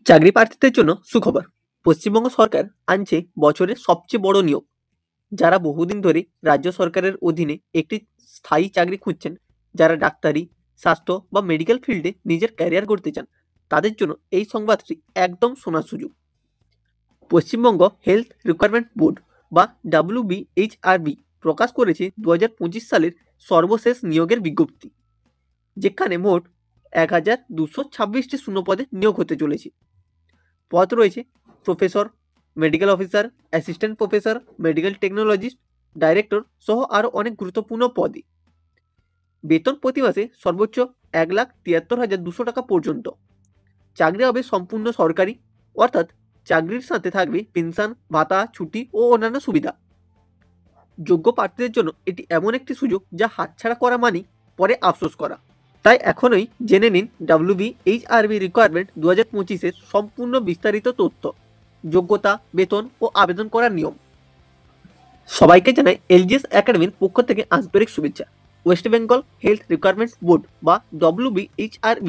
চাকরি প্রার্থীদের জন্য সুখবর। পশ্চিমবঙ্গ সরকার আনছে বছরের সবচেয়ে বড় নিয়োগ। যারা বহুদিন ধরে রাজ্য সরকারের অধীনে একটি স্থায়ী চাকরি খুঁজছেন, যারা ডাক্তারি, স্বাস্থ্য বা মেডিকেল ফিল্ডে নিজের ক্যারিয়ার গড়তে চান, তাদের জন্য এই সংবাদটি একদম সোনার সুযোগ। পশ্চিমবঙ্গ হেলথ রিকোয়ারমেন্ট বোর্ড বা WBHRB প্রকাশ করেছে 2025 সালের সর্বশেষ নিয়োগের বিজ্ঞপ্তি, যেখানে মোট 1226টি শূন্যপদে নিয়োগ হতে চলেছে। পদ রয়েছে professor, medical officer, assistant professor, medical technologist, director সহ আরও অনেক গুরুত্বপূর্ণ পদে। বেতন প্রতি মাসে সর্বোচ্চ 1,73,200 টাকা পর্যন্ত। চাকরি হবে সম্পূর্ণ সরকারি, অর্থাৎ চাকরির সাথে থাকবে পেনশন, ভাতা, ছুটি ও অন্যান্য সুবিধা। যোগ্য প্রার্থীদের জন্য এটি এমন একটি সুযোগ যা হাতছাড়া করা মানেই পরে আফসোস করা। তাই এখনই জেনে নিন WBHRB রিকোয়ারমেন্ট 2025-এর সম্পূর্ণ বিস্তারিত তথ্য, যোগ্যতা, বেতন ও আবেদন করার নিয়ম। সবাইকে জানাই LGS একাডেমির পক্ষ থেকে আন্তরিক শুভেচ্ছা। West Bengal health requirements board বা WBHRB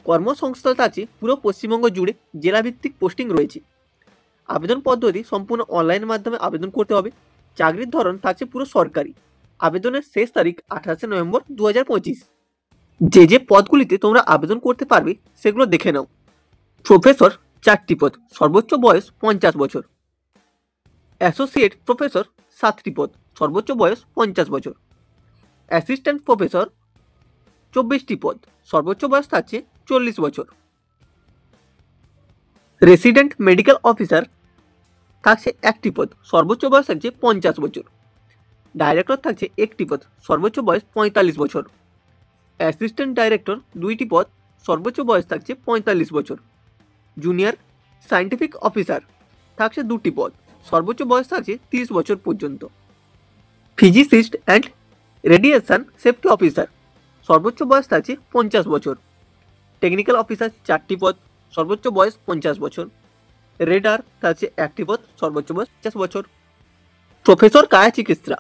কর্মসংস্থানটা আছে পুরো পশ্চিমবঙ্গ জুড়ে। জেলাভিত্তিক পোস্টিং রয়েছে। আবেদন পদ্ধতি সম্পূর্ণ অনলাইনের মাধ্যমে আবেদন করতে হবে। চাকরির ধরন থাকছে পুরো সরকারি। আবেদনের শেষ তারিখ 28শে নভেম্বর 2025। যে পদগুলিতে তোমরা আবেদন করতে পারবে সেগুলো দেখে নাও। প্রফেসর 4টি পদ, সর্বোচ্চ বয়স 50 বছর। অ্যাসোসিয়েট প্রফেসর 7টি পদ, সর্বোচ্চ বয়স 50 বছর। অ্যাসিস্ট্যান্ট প্রফেসর 24টি পদ, সর্বোচ্চ বয়স থাকছে 40 বছর। রেসিডেন্ট মেডিকেল অফিসার থাকছে 1টি পদ, সর্বোচ্চ বয়স থাকছে 50 বছর। ডাইরেক্টর থাকছে 1টি পদ, সর্বোচ্চ বয়স 45 বছর। অ্যাসিস্ট্যান্ট ডাইরেক্টর 2টি পদ, সর্বোচ্চ বয়স থাকছে 45 বছর। জুনিয়র সায়েন্টিফিক অফিসার থাকছে 2টি পদ, সর্বোচ্চ বয়স থাকছে 30 বছর পর্যন্ত। Physicist and radiation safety officer, সর্বোচ্চ বয়স থাকছে 50 বছর। টেকনিক্যাল অফিসার 4টি পদ, সর্বোচ্চ বয়স 50 বছর। রেডার থাকছে 1টি পদ, সর্বোচ্চ বয়স 50 বছর। প্রফেসর কায়া চিকিৎসা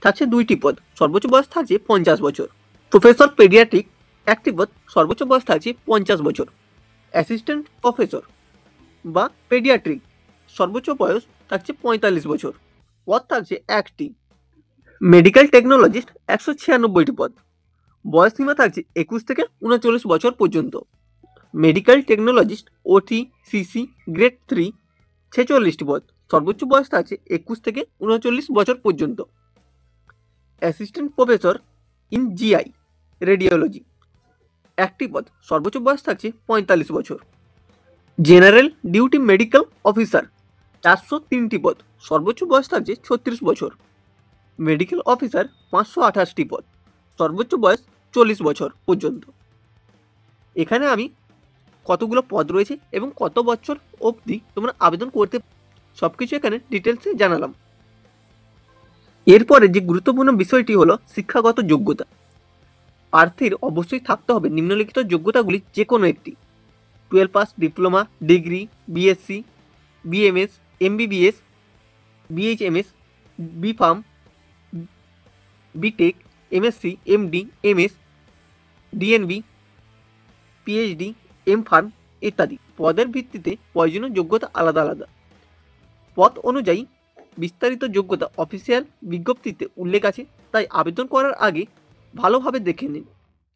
থাকছে 2টি পদ, সর্বোচ্চ বয়স থাকছে 50 বছর। প্রফেসর পেডিয়াট্রিক 1টি পদ, সর্বোচ্চ বয়স থাকছে 50 বছর। অ্যাসিস্ট্যান্ট প্রফেসর বা পেডিয়াট্রিক সর্বোচ্চ বয়স থাকছে 45 বছর। পদ থাকছে 1টি। মেডিকেল টেকনোলজিস্ট 196টি পদ, বয়স সীমা থাকছে 21 থেকে 39 বছর পর্যন্ত। Medical technologist OT CC grade 3 46টি পদ, সর্বোচ্চ বয়স থাকছে 21 থেকে 39 বছর পর্যন্ত। Assistant professor in GI radiology 1টি পদ, সর্বোচ্চ বয়স থাকছে 45 বছর। জেনারেল ডিউটি মেডিকেল অফিসার 403টি পদ, সর্বোচ্চ বয়স থাকছে 36 বছর। মেডিকেল অফিসার 528টি পদ, সর্বোচ্চ বয়স 40 বছর পর্যন্ত। এখানে আমি কতগুলো পদ রয়েছে এবং কত বছর অবধি তোমরা আবেদন করতে, সবকিছু এখানে ডিটেলসে জানালাম। এরপরে যে গুরুত্বপূর্ণ বিষয়টি হলো শিক্ষাগত যোগ্যতা। প্রার্থীর অবশ্যই থাকতে হবে নিম্নলিখিত যোগ্যতাগুলি যে কোনো একটি: 12 pass, diploma, degree, BSc, BMS, MBBS, BHMS, BPharm, BTech, MSc, MD, MS, DNB, PhD, MPharm ইত্যাদি। পদের ভিত্তিতে প্রয়োজনীয় যোগ্যতা আলাদা আলাদা। পদ অনুযায়ী বিস্তারিত যোগ্যতা অফিসিয়াল বিজ্ঞপ্তিতে উল্লেখ আছে, তাই আবেদন করার আগে ভালোভাবে দেখে নিন।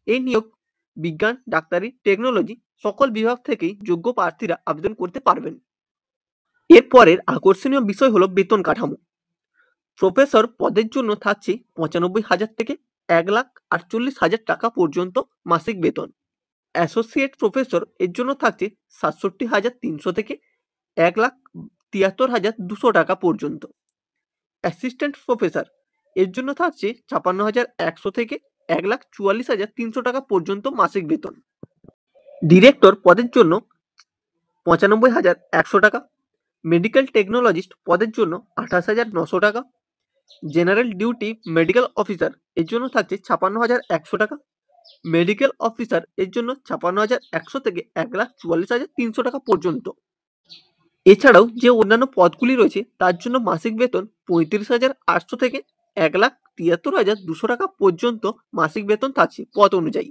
এই নিয়োগ বিজ্ঞান, ডাক্তারি, টেকনোলজি সকল বিভাগ থেকেই যোগ্য প্রার্থীরা আবেদন করতে পারবেন। এরপরের আকর্ষণীয় বিষয় হলো বেতন কাঠামো। প্রফেসর পদের জন্য থাকছে 95,000 থেকে 1,48,000 টাকা পর্যন্ত মাসিক বেতন। অ্যাসোসিয়েট প্রফেসর এর জন্য থাকছে 67,300 থেকে 1,73,200 টাকা পর্যন্ত। অ্যাসিস্ট্যান্ট প্রফেসর এর জন্য থাকছে 56,100 থেকে 1,44,300 টাকা পর্যন্ত মাসিক বেতন। ডিরেক্টর পদের জন্য 95,100 টাকা। মেডিকেল টেকনোলজিস্ট পদের জন্য 28,900 টাকা। জেনারেল ডিউটি মেডিকেল অফিসার এর জন্য থাকছে 56,100 টাকা। মেডিকেল অফিসার এর জন্য 56,100 থেকে 1,44,300 টাকা পর্যন্ত। এছাড়াও যে অন্যান্য পদগুলি রয়েছে তার জন্য মাসিক বেতন 35,800 থেকে 1,73,200 টাকা পর্যন্ত মাসিক বেতন থাকছে পদ অনুযায়ী।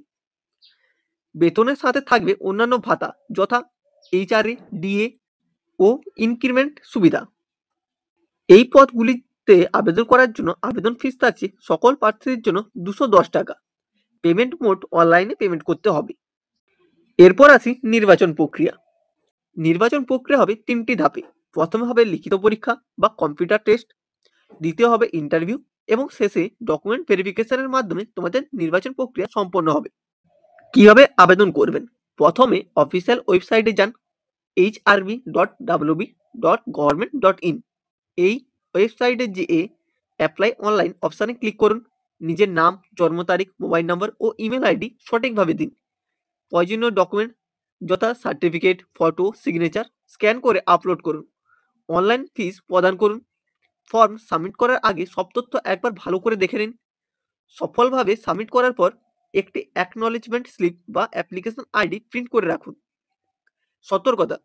বেতনের সাথে থাকবে অন্যান্য ভাতা, যথা এইচআরএ, ডিএ ও ইনক্রিমেন্ট সুবিধা। এই পদগুলিতে আবেদন করার জন্য আবেদন ফিস থাকছে সকল প্রার্থীদের জন্য 210 টাকা। পেমেন্ট মোড অনলাইনে পেমেন্ট করতে হবে। এরপর আসি নির্বাচন প্রক্রিয়া। নির্বাচন প্রক্রিয়া হবে 3টি ধাপে। প্রথমে হবে লিখিত পরীক্ষা বা কম্পিউটার টেস্ট, দ্বিতীয় হবে ইন্টারভিউ এবং শেষে ডকুমেন্ট ভেরিফিকেশনের মাধ্যমে তোমাদের নির্বাচন প্রক্রিয়া সম্পন্ন হবে। কিভাবে আবেদন করবেন? প্রথমে অফিসিয়াল ওয়েবসাইটে যান hrb.wb.government.in। এই ওয়েবসাইটে যেয়ে অ্যাপ্লাই অনলাইন অপশানে ক্লিক করুন। নিজের নাম, জন্ম তারিখ, মোবাইল নম্বর ও ইমেল আইডি সঠিকভাবে দিন। প্রয়োজনীয় ডকুমেন্ট যথা সার্টিফিকেট, ফটো, সিগনেচার স্ক্যান করে আপলোড করুন। অনলাইন ফিস প্রদান করুন। ফর্ম সাবমিট করার আগে সব তথ্য একবার ভালো করে দেখে নিন। সফলভাবে সাবমিট করার পর একটি অ্যাকনলেজমেন্ট স্লিপ বা অ্যাপ্লিকেশন আইডি প্রিন্ট করে রাখুন। সতর্কতা: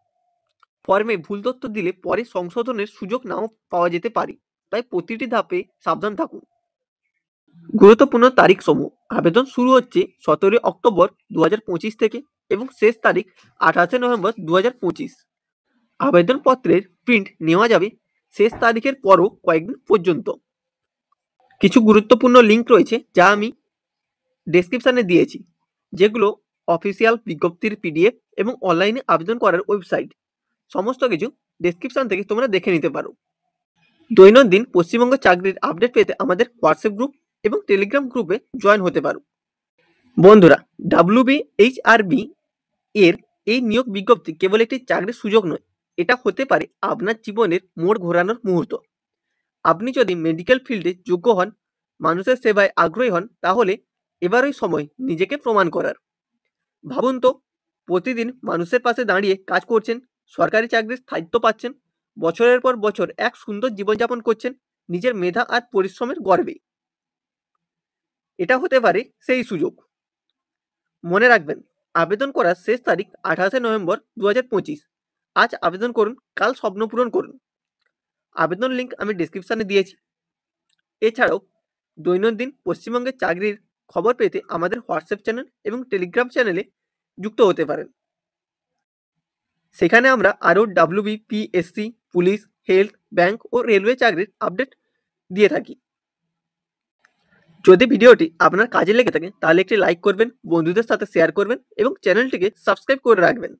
ফর্মে ভুল তথ্য দিলে পরে সংশোধনের সুযোগ নাও পাওয়া যেতে পারে, তাই প্রতিটি ধাপে সাবধান থাকুন। গুরুত্বপূর্ণ তারিখ সমূহ: আবেদন শুরু হচ্ছে 17 অক্টোবর 2025 থেকে এবং শেষ তারিখ 28 নভেম্বর 2025। আবেদনপত্রের প্রিন্ট নেওয়া যাবে শেষ তারিখের পরও কয়েকদিন পর্যন্ত। কিছু গুরুত্বপূর্ণ লিঙ্ক রয়েছে যা আমি ডেসক্রিপশনে দিয়েছি, যেগুলো অফিসিয়াল বিজ্ঞপ্তির পিডিএফ এবং অনলাইনে আবেদন করার ওয়েবসাইট। সমস্ত কিছু ডেসক্রিপশন থেকে তোমরা দেখে নিতে পারো। দৈনন্দিন পশ্চিমবঙ্গ চাকরির আপডেট পেতে আমাদের হোয়াটসঅ্যাপ গ্রুপ এবং টেলিগ্রাম গ্রুপে জয়েন হতে পারো। বন্ধুরা, WBHRB এর এই নিয়োগ বিজ্ঞপ্তি কেবল একটি চাকরির সুযোগ নয়, এটা হতে পারে আপনার জীবনের মোড় ঘোরানোর মুহূর্ত। আপনি যদি মেডিকেল ফিল্ডে যোগ্য হন, মানুষের সেবায় আগ্রহী হন, তাহলে এবারই সময় নিজেকে প্রমাণ করার। ভাবুন তো, প্রতিদিন মানুষের পাশে দাঁড়িয়ে কাজ করছেন, সরকারি চাকরির স্থায়িত্ব পাচ্ছেন, বছরের পর বছর এক সুন্দর জীবনযাপন করছেন নিজের মেধা আর পরিশ্রমের গর্বে। এটা হতে পারে সেই সুযোগ। মনে রাখবেন, আবেদন করার শেষ তারিখ 28 নভেম্বর 2025। আজ আবেদন করুন, কাল স্বপ্ন পূরণ করুন। আবেদন লিঙ্ক আমি ডেসক্রিপশনে দিয়েছি। এছাড়াও দৈনন্দিন পশ্চিমবঙ্গের চাকরির খবর পেতে আমাদের হোয়াটসঅ্যাপ চ্যানেল এবং টেলিগ্রাম চ্যানেলে যুক্ত হতে পারেন। সেখানে আমরা আরও WBPSC, পুলিশ, হেলথ, ব্যাংক ও রেলওয়ে চাকরির আপডেট দিয়ে থাকি। যদি ভিডিওটি আপনার কাজে লেগে থাকে তাহলে একটি লাইক করবেন, বন্ধুদের সাথে শেয়ার করবেন এবং চ্যানেলটিকে সাবস্ক্রাইব করে রাখবেন।